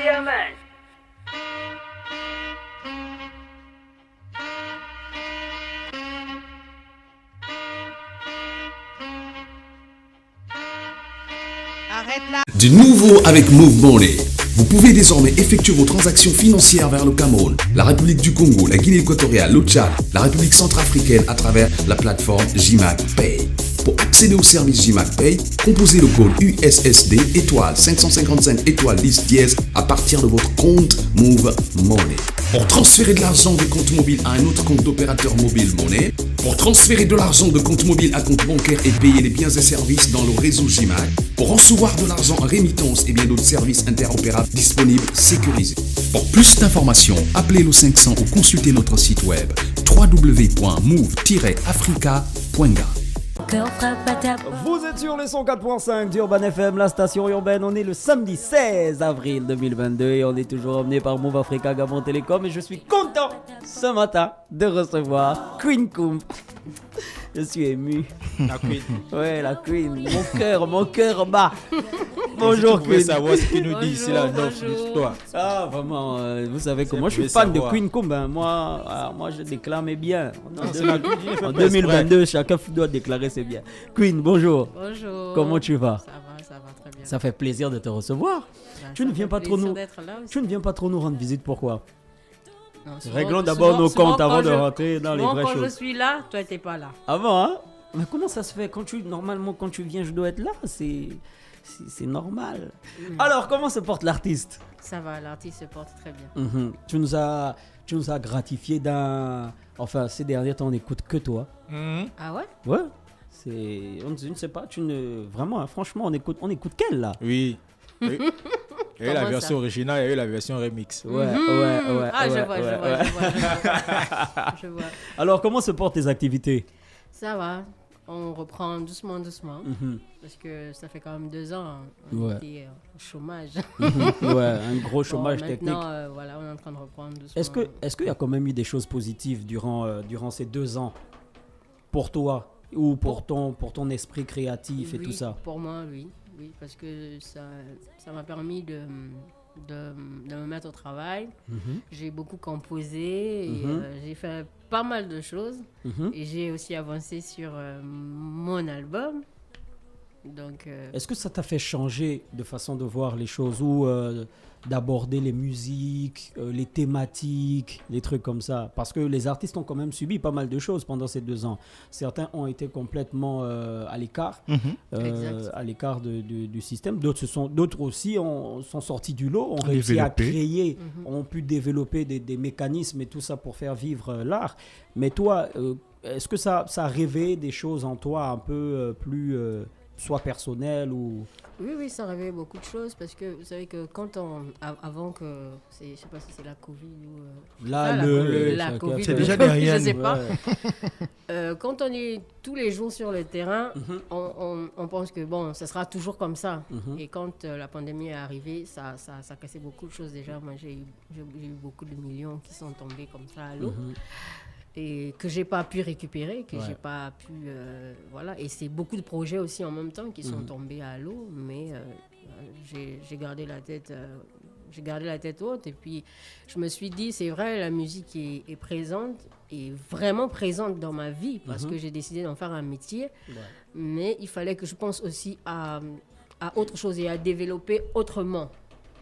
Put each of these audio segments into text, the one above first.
Yeah, man. Arrête là. Du nouveau avec Move Money. Vous pouvez désormais effectuer vos transactions financières vers le Cameroun, la République du Congo, la Guinée équatoriale, le Tchad, la République centrafricaine à travers la plateforme JMAC Pay. Pour accéder au service JMAC Pay, composez le code USSD étoile 555 étoile 10 dièse à partir de votre compte Move Money. Pour transférer de l'argent de compte mobile à un autre compte d'opérateur mobile Money, pour transférer de l'argent de compte mobile à compte bancaire et payer les biens et services dans le réseau JMAC, pour recevoir de l'argent en rémittance et bien d'autres services interopérables disponibles sécurisés. Pour plus d'informations, appelez le 500 ou consultez notre site web www.move-africa.ga. Vous êtes sur les 104.5 d'Urban FM, la station urbaine. On est le samedi 16 avril 2022 et on est toujours emmené par Move Africa Gabon Télécom. Et je suis content ce matin de recevoir Queen Coum. Je suis ému. La Queen. Ouais, la Queen. Mon cœur bat. Bonjour, Queen. Vous pouvez savoir ce qu'il nous dit ici, là, dans l'histoire. Ah, vraiment, vous savez que moi, je suis fan de Queen Coum. Hein. Moi, je déclame bien. En 2022, chacun doit déclarer ses biens. Queen, bonjour. Bonjour. Comment tu vas? Ça va très bien. Ça fait plaisir de te recevoir. Tu ne viens pas trop nous rendre visite, pourquoi? Non, Réglons d'abord nos comptes avant de rentrer dans les vraies quand choses. je suis là, toi t'es pas là. Avant, hein? Mais comment ça se fait? Normalement, quand tu viens, je dois être là. C'est normal. Alors, comment se porte l'artiste? Ça va, l'artiste se porte très bien. Tu nous as gratifié d'un... Enfin, ces derniers temps, on n'écoute que toi. Ah ouais? Ouais. Je ne sais pas. Vraiment, hein, franchement, on écoute qu'elle, là? Oui. Il y a eu la version originale, il y a eu la version remix. Ouais. Ah, je vois. Alors, comment se portent tes activités? Ça va. On reprend doucement. Parce que ça fait quand même 2 ans on était au chômage. Ouais, un gros chômage technique. Maintenant, voilà, on est en train de reprendre doucement. Est-ce qu'il y a quand même eu des choses positives durant ces 2 ans pour toi ou pour ton esprit créatif et tout ça? Pour moi, oui, parce que ça m'a permis de me mettre au travail. J'ai beaucoup composé et j'ai fait pas mal de choses et j'ai aussi avancé sur mon album. Donc, est-ce que ça t'a fait changer de façon de voir les choses ou d'aborder les musiques, les thématiques, les trucs comme ça? Parce que les artistes ont quand même subi pas mal de choses pendant ces 2 ans. Certains ont été complètement à l'écart, à l'écart du système. D'autres aussi sont sortis du lot, ont réussi à créer, ont pu développer des mécanismes et tout ça pour faire vivre l'art. Mais toi, est-ce que ça a réveillé des choses en toi un peu plus... soit personnel ou... Oui, ça réveille beaucoup de choses parce que vous savez que avant que... je ne sais pas si c'est la Covid ou... la Covid, c'est déjà derrière je ne sais nous. pas. Quand on est tous les jours sur le terrain, on pense que bon, ça sera toujours comme ça. Et quand la pandémie est arrivée, ça a cassé beaucoup de choses déjà. Moi, j'ai eu beaucoup de millions qui sont tombés comme ça à l'eau. Et que j'ai pas pu récupérer, j'ai pas pu... voilà. Et c'est beaucoup de projets aussi en même temps qui sont tombés à l'eau, mais j'ai gardé la tête... j'ai gardé la tête haute et puis je me suis dit, c'est vrai, la musique est présente, et vraiment présente dans ma vie parce que j'ai décidé d'en faire un métier, mais il fallait que je pense aussi à autre chose et à développer autrement.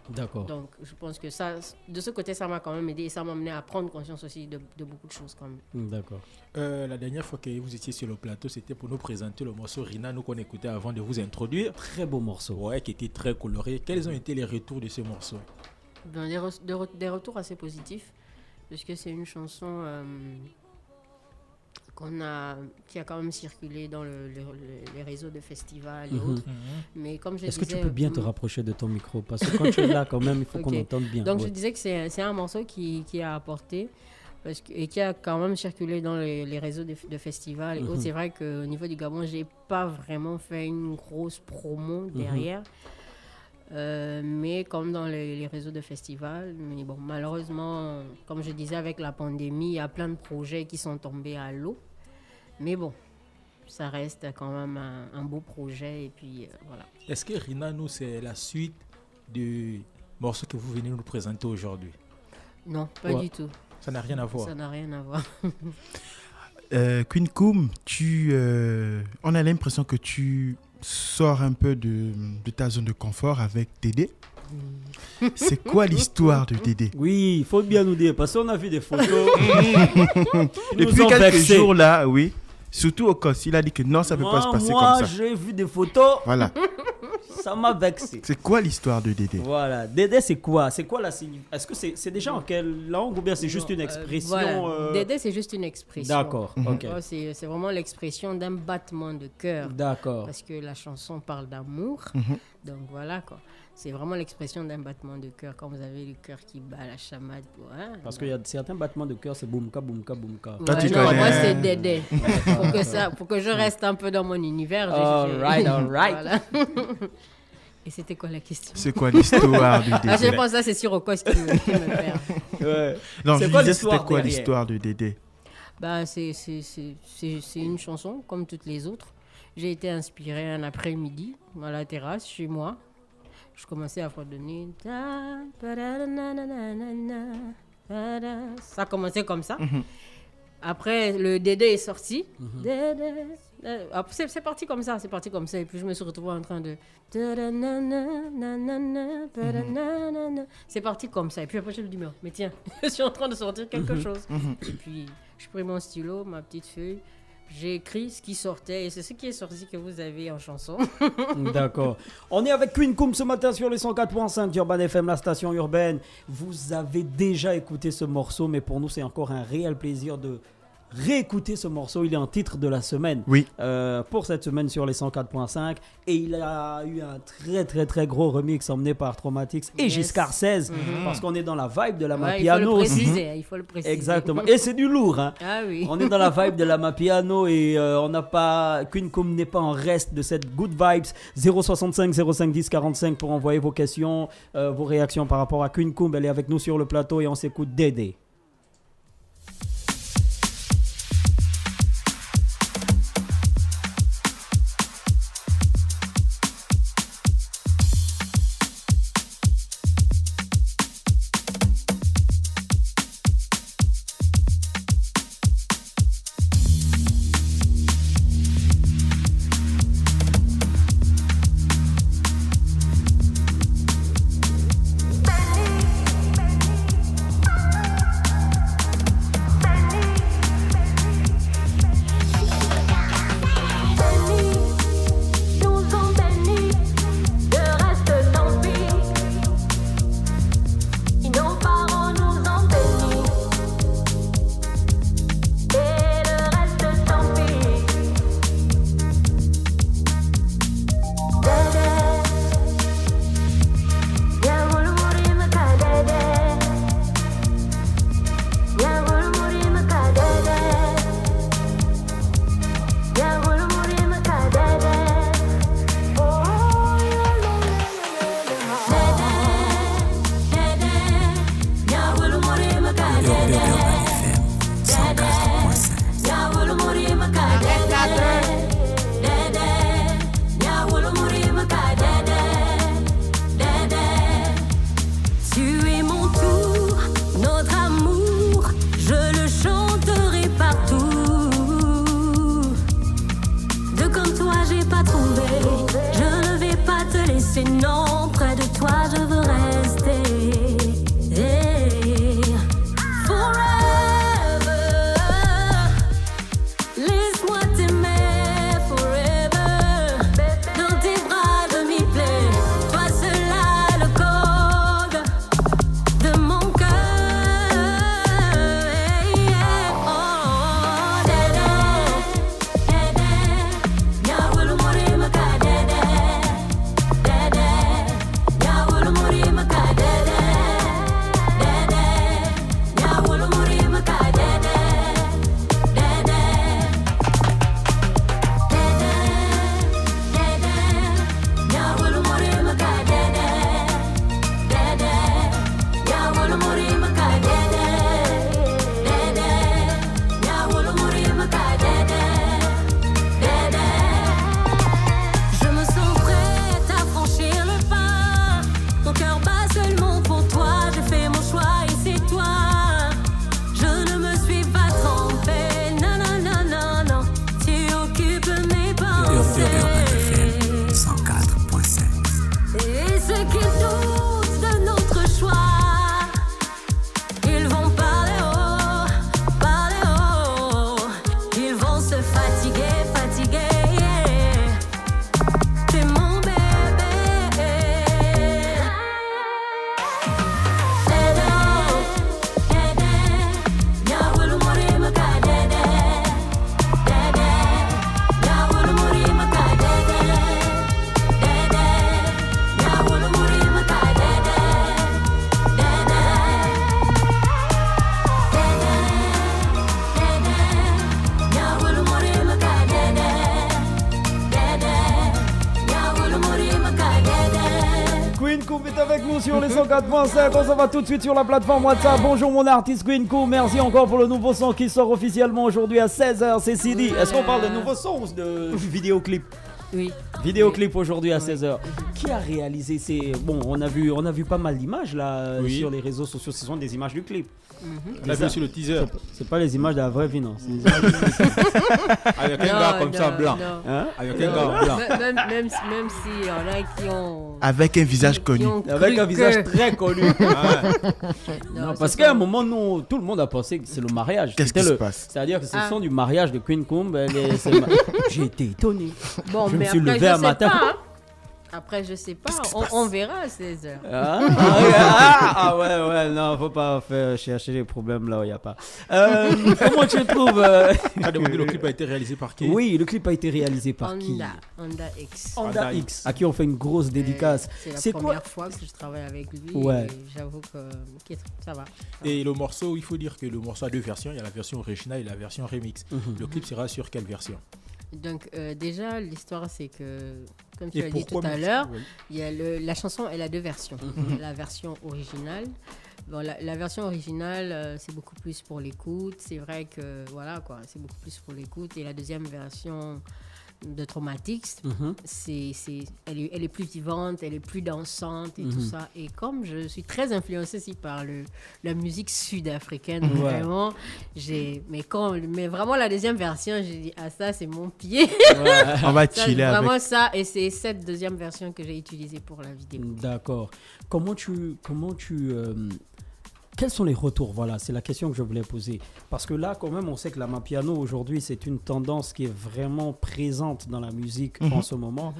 D'accord. Donc, je pense que ça, de ce côté, ça m'a quand même aidé et ça m'a amené à prendre conscience aussi de beaucoup de choses quand même. D'accord. La dernière fois que vous étiez sur le plateau, c'était pour nous présenter le morceau Rina, nous qu'on écoutait avant de vous introduire. Très beau morceau. Ouais, qui était très coloré. Quels ont été les retours de ce morceau? Des retours assez positifs, parce que c'est une chanson qui a quand même circulé dans les réseaux de festivals et autres. Mais comme je Est-ce disais, que tu peux bien te rapprocher de ton micro? Parce que quand tu es là, quand même, il faut qu'on entende bien. Donc je disais que c'est un morceau qui a apporté et qui a quand même circulé dans les réseaux de festivals et autres. C'est vrai qu'au niveau du Gabon, j'ai pas vraiment fait une grosse promo derrière. Mais comme dans les réseaux de festivals, mais bon, malheureusement, comme je disais, avec la pandémie, il y a plein de projets qui sont tombés à l'eau. Mais bon, ça reste quand même un beau projet et puis voilà. Est-ce que Rina, nous, c'est la suite de morceau que vous venez nous présenter aujourd'hui? Non, pas du tout. Ça n'a rien à voir. Ça n'a rien à voir. Queen Coum, on a l'impression que tu sors un peu de ta zone de confort avec Dédé. C'est quoi l'histoire de Dédé? Oui, il faut bien nous dire, parce qu'on a vu des photos. Depuis quelques jours là, oui. Surtout au COS, il a dit que non, ça ne peut pas se passer comme ça. Moi, j'ai vu des photos. Voilà. Ça m'a vexé. C'est quoi l'histoire de Dédé? Voilà. Dédé, c'est quoi? C'est quoi la signification? Est-ce que c'est déjà en quelle langue ou bien c'est juste une expression Voilà. Dédé, c'est juste une expression. D'accord. Ok. C'est vraiment l'expression d'un battement de cœur. D'accord. Parce que la chanson parle d'amour. Donc voilà quoi. C'est vraiment l'expression d'un battement de cœur. Quand vous avez le cœur qui bat la chamade. Parce qu'il y a certains battements de cœur, c'est boumka, boumka, boumka. Toi, tu non, connais. moi c'est Dédé. pour que je reste un peu dans mon univers. All right. Voilà. Et c'était quoi la question? C'est quoi l'histoire de Dédé? Je pense que ça c'est sur Okos qui me perd. Ouais. Non, C'est je quoi disais, l'histoire c'était quoi derrière? l'histoire de Dédé? C'est une chanson comme toutes les autres. J'ai été inspirée un après-midi à la terrasse chez moi. Je commençais à fredonner. Ça commençait comme ça. Après, le Dédé est sorti. Dédé. C'est parti comme ça, Et puis je me suis retrouvée en train de... C'est parti comme ça. Et puis après, je me dis, mais tiens, je suis en train de sortir quelque chose. Et puis, je pris mon stylo, ma petite feuille. J'ai écrit ce qui sortait et c'est ce qui est sorti que vous avez en chanson. D'accord. On est avec Queen Coum ce matin sur les 104.5 d'Urban FM, la station urbaine. Vous avez déjà écouté ce morceau, mais pour nous, c'est encore un réel plaisir de réécouter ce morceau. Il est en titre de la semaine. Oui. Pour cette semaine sur les 104.5. Et il a eu un très très très gros remix emmené par Traumatix et Giscard 16. Parce qu'on est dans la vibe de la Mapiano. Il faut le préciser. Exactement. Et c'est du lourd. Hein. Ah oui. On est dans la vibe de la Mapiano et on n'a pas... Queen Coum n'est pas en reste de cette good vibes. 065 05 10 45 pour envoyer vos questions, vos réactions par rapport à Queen Coum. Elle est avec nous sur le plateau et on s'écoute Dédé. sur les 104.5. On s'en va tout de suite sur la plateforme WhatsApp. Bonjour mon artiste Queencoum. Merci encore pour le nouveau son qui sort officiellement aujourd'hui à 16h. C'est CD. Est-ce qu'on parle de nouveau son ou de vidéoclip? Oui. Vidéoclip aujourd'hui à 16h. Qui a réalisé ces... Bon, on a vu pas mal d'images là sur les réseaux sociaux. Ce sont des images du clip. On a vu aussi le teaser. C'est pas les images de la vraie vie, non. C'est des images du clip. Avec un gars comme ça, blanc. Hein? Avec un gars blanc. Même s'il y en a qui ont... Avec un visage connu. Avec un visage très connu. Non, Parce c'est qu'à un pas- moment, nous, tout le monde a pensé que c'est le mariage. Qu'est-ce C'était qui se le- passe? C'est-à-dire que c'est le Ah. son du mariage de Queencoum. J'ai été étonné. Bon, Je me mais suis après, levé je un sais matin. pas, hein. Après, je sais pas. On verra à 16h. Ouais, non, faut pas faire chercher les problèmes là où il n'y a pas. Comment tu trouves Ah, demandé, le clip a été réalisé par qui? Oui, le clip a été réalisé par qui? Honda X. Honda X, à qui on fait une grosse dédicace. C'est C'est la quoi? première fois que je travaille avec lui. Ouais. Et j'avoue que ça va. Et le morceau, il faut dire que le morceau a deux versions. Il y a la version originale et la version remix. Le clip sera sur quelle version? Donc déjà, l'histoire, c'est que, comme tu Et as dit tout pourquoi à mixer? l'heure, Oui. il y a la chanson, elle a deux versions. La version originale. Bon, la version originale, c'est beaucoup plus pour l'écoute. C'est vrai que, voilà, quoi, c'est beaucoup plus pour l'écoute. Et la deuxième version de Traumatix, elle est plus vivante, elle est plus dansante et tout ça. Et comme je suis très influencée aussi par la musique sud-africaine, vraiment, mais vraiment la deuxième version, j'ai dit, ah ça c'est mon pied. On va Ça, chiller avec. vraiment ça, et c'est cette deuxième version que j'ai utilisée pour la vidéo. D'accord. Quels sont les retours? Voilà, c'est la question que je voulais poser. Parce que là, quand même, on sait que la Mapiano, aujourd'hui, c'est une tendance qui est vraiment présente dans la musique en ce moment.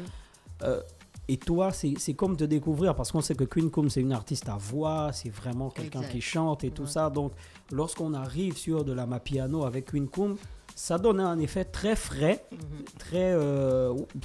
Et toi, c'est comme te découvrir, parce qu'on sait que Queencoum, c'est une artiste à voix, c'est vraiment quelqu'un Exact. qui chante et tout ça. Donc, lorsqu'on arrive sur de la Mapiano avec Queencoum, ça donne un effet très frais, très...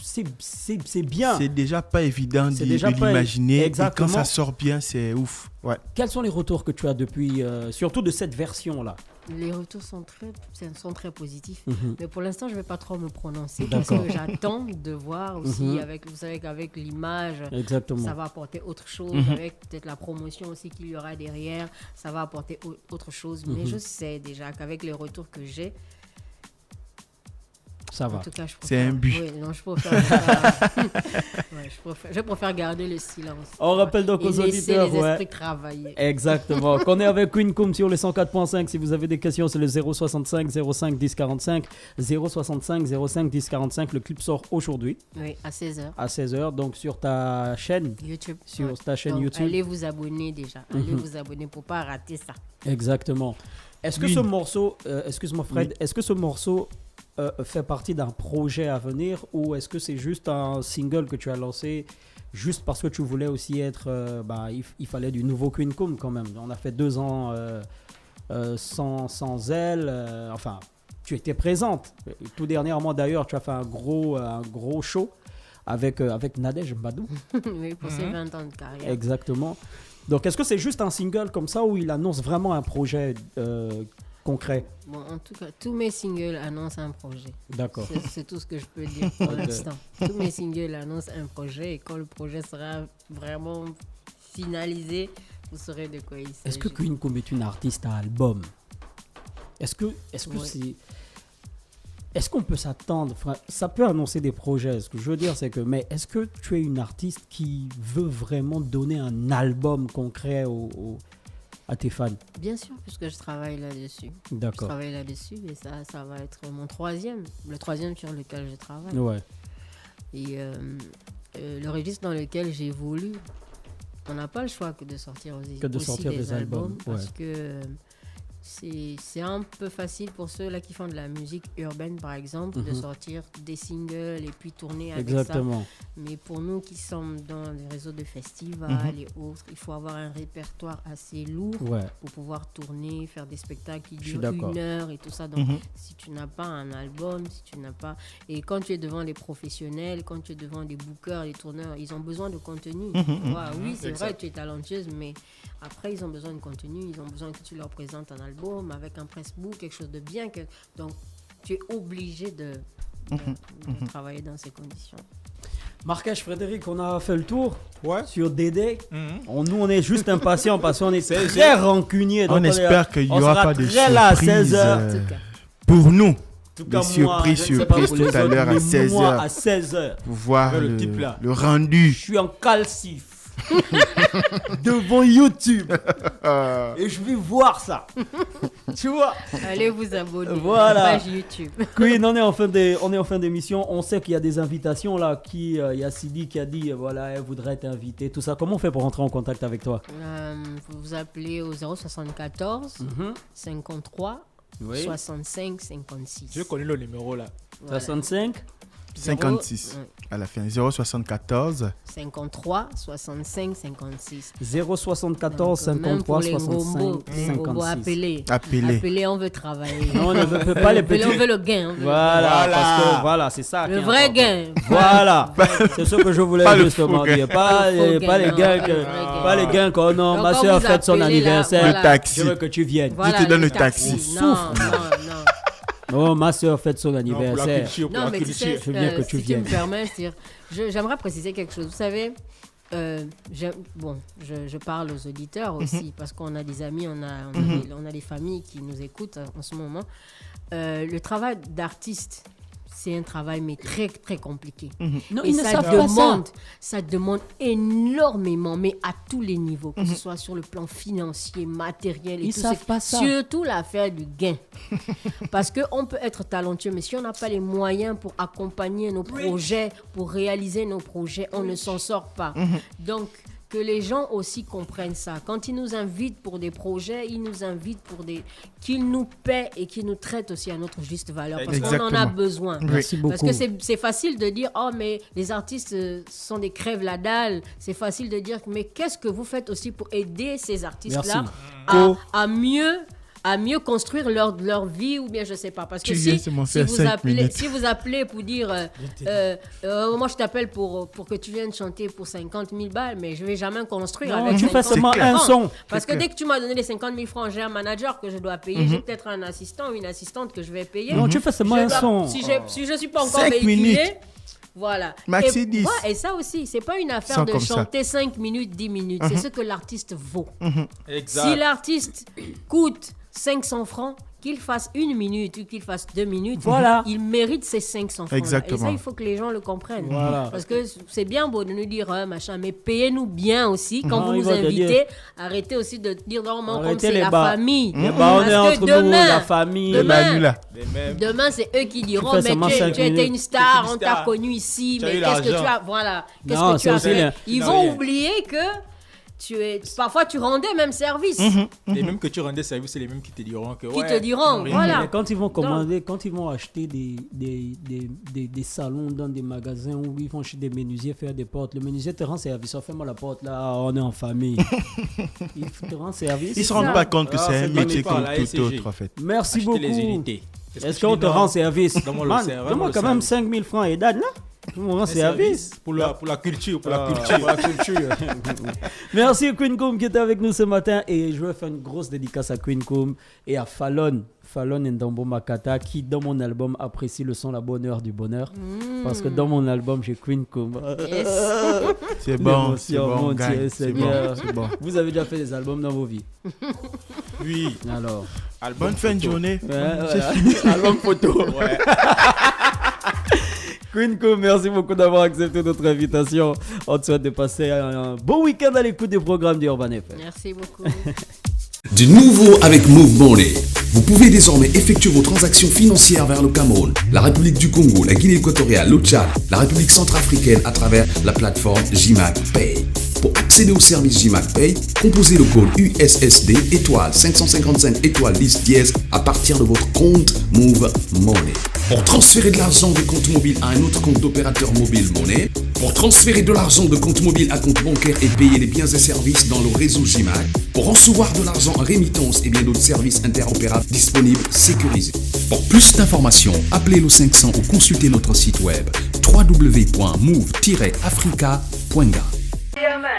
c'est bien. C'est déjà pas évident C'est de déjà pas l'imaginer. Et exactement. quand ça sort bien, c'est ouf. Ouais. Quels sont les retours que tu as depuis, surtout de cette version-là? Les retours sont très positifs. Mais pour l'instant, je ne vais pas trop me prononcer D'accord. parce que j'attends de voir aussi, vous savez qu'avec l'image, Exactement. ça va apporter autre chose. Avec peut-être la promotion aussi qu'il y aura derrière, ça va apporter autre chose. Mais je sais déjà qu'avec les retours que j'ai, Ça va. en tout cas, je préfère... C'est un but. Oui, non, je préfère garder le silence. On rappelle donc Et aux laisser auditeurs. les Ouais. esprits travailler. Exactement. Qu'on est avec Queencoum sur les 104.5. Si vous avez des questions, c'est le 065 05 10 45. 065 05 10 45. Le clip sort aujourd'hui Oui, à 16h. à 16h. Donc sur ta chaîne. YouTube. Sur Ouais. ta chaîne Donc, YouTube. Allez vous abonner déjà. Allez vous abonner pour pas rater ça. Exactement. Est-ce que Oui. ce morceau, excuse-moi Fred, est-ce que ce morceau fait partie d'un projet à venir ou est-ce que c'est juste un single que tu as lancé juste parce que tu voulais aussi être, il fallait du nouveau Queencoum quand même. On a fait 2 ans sans elle, enfin tu étais présente. Tout dernièrement d'ailleurs tu as fait un gros show avec Nadège Badou. Oui, pour ses 20 ans de carrière. Exactement. Donc est-ce que c'est juste un single comme ça ou il annonce vraiment un projet concret? Bon, en tout cas, tous mes singles annoncent un projet. D'accord. C'est tout ce que je peux dire pour l'instant. Tous mes singles annoncent un projet et quand le projet sera vraiment finalisé, vous saurez de quoi il s'agit. Est-ce que Queencoum est une artiste à album? Est-ce que Ouais. c'est... Est-ce qu'on peut s'attendre, enfin, ça peut annoncer des projets, ce que je veux dire c'est que, mais est-ce que tu es une artiste qui veut vraiment donner un album concret à tes fans? Bien sûr, puisque je travaille là-dessus. Je D'accord. travaille là-dessus et ça va être mon le troisième sur lequel je travaille. Ouais. Et le registre dans lequel j'évolue, on n'a pas le choix que de sortir des albums. Parce ouais. que c'est un peu facile pour ceux-là qui font de la musique urbaine, par exemple, de sortir des singles et puis tourner avec Exactement. ça. Mais pour nous qui sommes dans les réseaux de festivals et autres, il faut avoir un répertoire assez lourd Ouais. pour pouvoir tourner, faire des spectacles qui Je suis durent d'accord. 1 heure et tout ça. Donc, si tu n'as pas un album, si tu n'as pas... Et quand tu es devant les professionnels, quand tu es devant des bookers, les tourneurs, ils ont besoin de contenu. Ouais, oui, c'est vrai, tu es talentueuse, mais après, ils ont besoin de contenu. Ils ont besoin que tu leur présentes un album avec un pressbook, quelque chose de bien. Donc, tu es obligé de travailler dans ces conditions. Marrakech, Frédéric, on a fait le tour sur Dédé. Mhm. Nous, on est juste impatients parce qu'on est très rancuniers. On espère qu'il n'y aura pas de très là à 16 surprises heures. pour nous. En tout cas, Des moi, je ne sais pas surprises pour les tout à autres, l'heure à mais 16 moi, heures. à 16 heures, Pour voir Le type là. le rendu. je suis en calcif devant YouTube et je vais voir ça. Tu vois? Allez vous abonner Voilà. à la page YouTube. Queen, on est en fin d'émission. On sait qu'il y a des invitations là. Il y a Sidi qui a dit voilà, elle voudrait être invitée. Tout ça. Comment on fait pour rentrer en contact avec toi? Vous appelez au 074 53 Oui. 65 56. Je connais le numéro là. Voilà. 65 56 à la fin. 074 53 65 56. 074 Donc, même 53 pour les 65 Ngombo, 56. appelez, on veut travailler. Non, on ne veut pas les petits. On veut le gain. on veut Voilà, parce que voilà, c'est ça. le qui est vrai important. gain. Voilà, c'est ce que je voulais Pas le justement faux gain. dire. Pas les gains que, pas les gains que non, Donc, ma quand soeur vous fête son appelez là, anniversaire. voilà. Le taxi. Je veux que tu viennes. Voilà, te donne le taxi. taxi. Non, Souffre. non. Oh, ma soeur fête son Non, pour la anniversaire. culture, pour Non, la mais tu culture. sais, Je viens que tu si viennes. tu me permets, j'aimerais préciser quelque chose. Vous savez, je parle aux auditeurs aussi, parce qu'on a des amis, on a des familles qui nous écoutent en ce moment. Le travail d'artiste, c'est un travail mais très très compliqué. Non, Et ils ne ça savent pas ça. demande énormément, mais à tous les niveaux, que ce soit sur le plan financier, matériel et Ils tout. savent C'est pas ça. surtout l'affaire du gain. Parce qu'on peut être talentueux, mais si on n'a pas les moyens pour accompagner nos projets, pour réaliser nos projets, on ne s'en sort pas. Donc, que les gens aussi comprennent ça. Quand ils nous invitent pour des projets, ils nous invitent pour qu'ils nous paient et qu'ils nous traitent aussi à notre juste valeur. Parce qu'on en a Exactement. besoin. Merci beaucoup. Parce que c'est facile de dire, oh, mais les artistes sont des crèves la dalle. C'est facile de dire, mais qu'est-ce que vous faites aussi pour aider ces artistes-là à mieux construire leur vie, ou bien je sais pas. Parce que si vous appelez pour dire moi je t'appelle pour que tu viennes chanter pour 50 000 balles, mais je vais jamais construire Non, avec tu 50 fais 000 seulement un francs. son. Parce que dès que tu m'as donné les 50 000 francs, j'ai un manager que je dois payer, j'ai peut-être un assistant ou une assistante que je vais payer. Non, tu fais seulement un son. Si je suis pas encore 5 véhiculé, minutes. voilà. Maxi et, 10. Et ça aussi, c'est pas une affaire Sans de comme ça. chanter 5 minutes, 10 minutes. C'est ce que l'artiste vaut. Exact. Si l'artiste coûte 500 francs, qu'il fasse 1 minute ou qu'il fasse 2 minutes, Voilà. il mérite ces 500 francs. Exactement. Et ça, il faut que les gens le comprennent. Voilà. Parce que c'est bien beau de nous dire machin, mais payez-nous bien aussi. Quand Non, vous ils nous vont te invitez, dire- arrêtez aussi de dire non, mais comme Arrêtez c'est les la bas. famille. Les bas, on est Parce que entre nous, la famille. Le Manu là. Les mêmes. Demain, c'est eux qui diront, fais mais seulement tu 5 étais minutes. une star, T'es on une t'a star. connu ici, Tu as mais eu qu'est-ce que l'argent. tu as, voilà, qu'est-ce Non, que tu c'est as aussi fait? les- Ils Non, vont rien. oublier que parfois tu rendais même service. Les mêmes que tu rendais service, c'est les mêmes qui te diront que. Qui te diront, rien. voilà. Mais quand ils vont commander, quand ils vont acheter des salons dans des magasins où ils vont chez des menuisiers faire des portes, le menuisier te rend service. Oh, fais-moi la porte là, on est en famille. Il te rend service. Ils se rendent pas compte que Ah, c'est un c'est métier pas comme la tout SCG. autre en fait. Merci Acheter beaucoup. les unités. Est-ce qu'on te rend service? Donne-moi le Man, service, donne-moi le quand même service. 5 000 francs et date là. On me rend service. Pour la culture, pour la Pour culture. la culture. Merci Queen Coom qui était avec nous ce matin, et je vais faire une grosse dédicace à Queen Coom et à Fallon Ndambo Makata, qui dans mon album apprécie le son La Bonne Heure du Bonheur, parce que dans mon album j'ai Queen Coom. Yes. C'est bon, c'est L'émotion, bon, mon gagne, Dieu c'est Seigneur. bon, c'est bon. Vous avez déjà fait des albums dans vos vies? Oui. Alors, Bonne fin de journée. album photo. Ouais. Queen Coom, merci beaucoup d'avoir accepté notre invitation. On te souhaite de passer un bon week-end à l'écoute des programmes d'Urban FM. Merci beaucoup. Du nouveau avec Move Money. Vous pouvez désormais effectuer vos transactions financières vers le Cameroun, la République du Congo, la Guinée équatoriale, le Tchad, la République centrafricaine à travers la plateforme JMAC Pay. Pour accéder au service JMAC Pay, composez le code USSD étoile 555 étoile 10 dièse à partir de votre compte Move Money. Pour transférer de l'argent de compte mobile à un autre compte d'opérateur mobile monnaie, pour transférer de l'argent de compte mobile à compte bancaire et payer les biens et services dans le réseau JMAC, pour recevoir de l'argent en rémittance et bien d'autres services interopérables disponibles sécurisés. Pour plus d'informations, appelez le 500 ou consultez notre site web www.move-africa.ga. Yeah, man.